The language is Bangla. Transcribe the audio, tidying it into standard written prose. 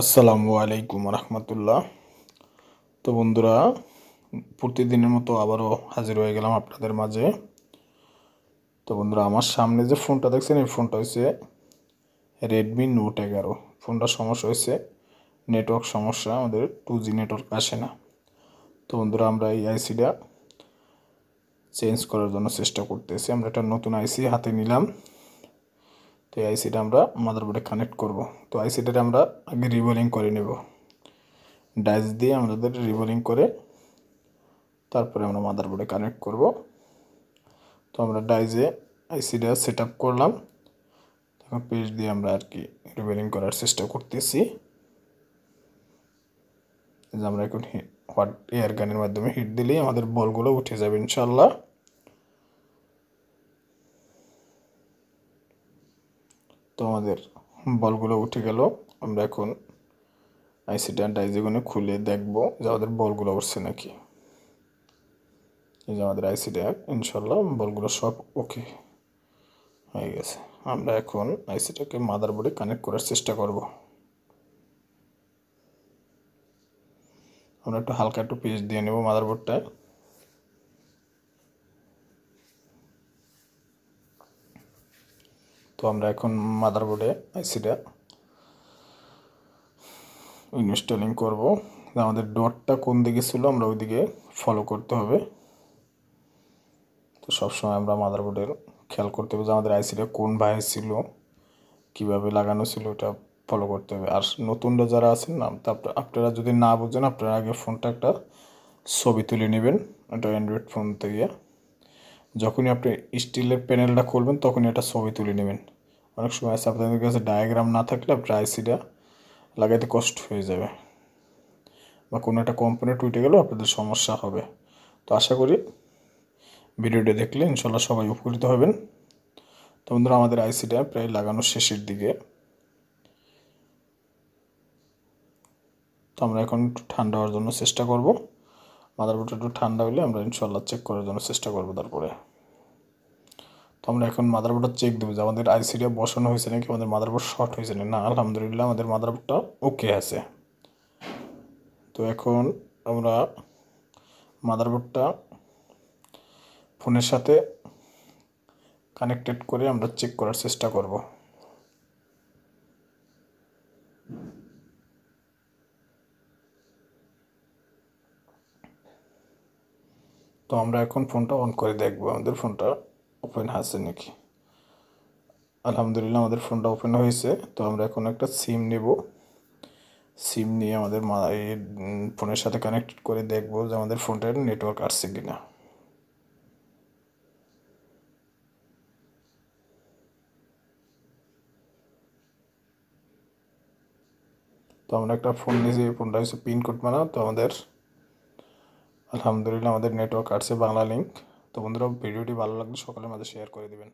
আসসালামু আলাইকুম রহমতুল্লাহ। তো বন্ধুরা, প্রতিদিনের মতো আবারও হাজির হয়ে গেলাম আপনাদের মাঝে। তো বন্ধুরা, আমার সামনে যে ফোনটা দেখছেন, এই ফোনটা হচ্ছে রেডমি নোট 11। ফোনটার সমস্যা হয়েছে নেটওয়ার্ক সমস্যা, আমাদের 2G নেটওয়ার্ক আসে না। তো বন্ধুরা, আমরা এই আইসিটা চেঞ্জ করার জন্য চেষ্টা করতেছি। আমরা একটা নতুন আইসি হাতে নিলাম। তো এই আইসিটা আমরা মাদারবোর্ডে কানেক্ট করব। তো আইসিটাকে আমরা আগে রিবোলিং করে নেব। ডাইস দিয়ে আমাদের রিবোলিং করে তারপরে আমরা মাদারবোর্ডে কানেক্ট করব। তো আমরা ডাইজে আইসিটা সেট আপ করলাম। তখন পেজ দিয়ে আমরা আর কি রিবেলিং করার চেষ্টা করতেছি। যে আমরা এখন হট এয়ার গানের মাধ্যমে হিট দিলেই আমাদের বলগুলো উঠে যাবে ইনশাল্লাহ। তো আমাদের বলগুলো উঠে গেল। আমরা এখন আইসিটা ডাইজেগুনে খুলে দেখব যে আমাদের বলগুলো উঠছে নাকি। এই যে আমাদের আইসিটা ইনশাল্লাহ বলগুলো সব ওকে হয়ে গেছে। আমরা এখন আইসিটাকে মাদারবোর্ডে কানেক্ট করার চেষ্টা করব। আমরা একটু হালকা একটু পেস্ট দিয়ে নেব মাদারবোর্ডটায়। তো আমরা এখন মাদারবোর্ডে আইসিটা ইনস্টলিং করব। আমাদের ডটটা কোন দিকে ছিল আমরা ওই দিকে ফলো করতে হবে। তো সবসময় আমরা মাদারবোর্ডের খেয়াল করতে হবে যে আমাদের আইসিটা কোন ভাইয়ে ছিল, কীভাবে লাগানো ছিল, ওটা ফলো করতে হবে। আর নতুনরা যারা আছেন না, তা আপনারা যদি না বুঝেন, আপনারা আগে ফোনটা একটা ছবি তুলে নেবেন। এটা অ্যান্ড্রয়েড ফোন থেকে যখনই আপনি স্টিলের প্যানেলটা খুলবেন তখনই একটা ছবি তুলে নেবেন। অনেক সময় আছে আপনাদের কাছে ডায়াগ্রাম না থাকলে আপনার আইসিটা লাগাইতে কষ্ট হয়ে যাবে, বা কোনো একটা কম্পোনেন্ট উঠে গেলেও আপনাদের সমস্যা হবে। তো আশা করি ভিডিওটি দেখলে ইনশাল্লাহ সবাই উপকৃত হবেন। তো বন্ধুরা, আমাদের আইসিটা প্রায় লাগানোর শেষের দিকে। তো আমরা এখন একটু ঠান্ডা হওয়ার জন্য চেষ্টা করব। মাদারবোর্ডটা একটু ঠান্ডা হলে আমরা ইনশাল্লাহ চেক করার জন্য চেষ্টা করব তারপরে। তো আমরা এখন মাদারবোর্ডটা চেক দেবো যে আমাদের আইসিটা বসানো হয়েছে নাকি, আমাদের মাদারবোর্ড শর্ট হয়েছে না। আলহামদুলিল্লাহ আমাদের মাদারবোর্ডটা ওকে আছে। তো এখন আমরা মাদারবোর্ডটা ফোনের সাথে কানেক্টেড করে আমরা চেক করার চেষ্টা করব। তো আমরা এখন ফোনটা অন করে দেখব আমাদের ফোনটা ওপেন আছে নাকি। আলহামদুলিল্লাহ আমাদের ফোনটা ওপেন হয়েছে। তো আমরা এখন একটা সিম নেব। সিম নিয়ে আমাদের এই ফোনের সাথে কানেক্ট করে দেখব যে আমাদের ফোনটার নেটওয়ার্ক আসছে কিনা। তো আমরা একটা ফোন নিয়েছি, ফোনটা হচ্ছে পিনকোড মারা। তো আমাদের আলহামদুলিল্লাহ আমাদের নেটওয়ার্ক আসছে বাংলা লিঙ্ক। তো বন্ধুরা, ভিডিওটি ভালো লাগলে সকলের মাঝে শেয়ার করে দেবেন।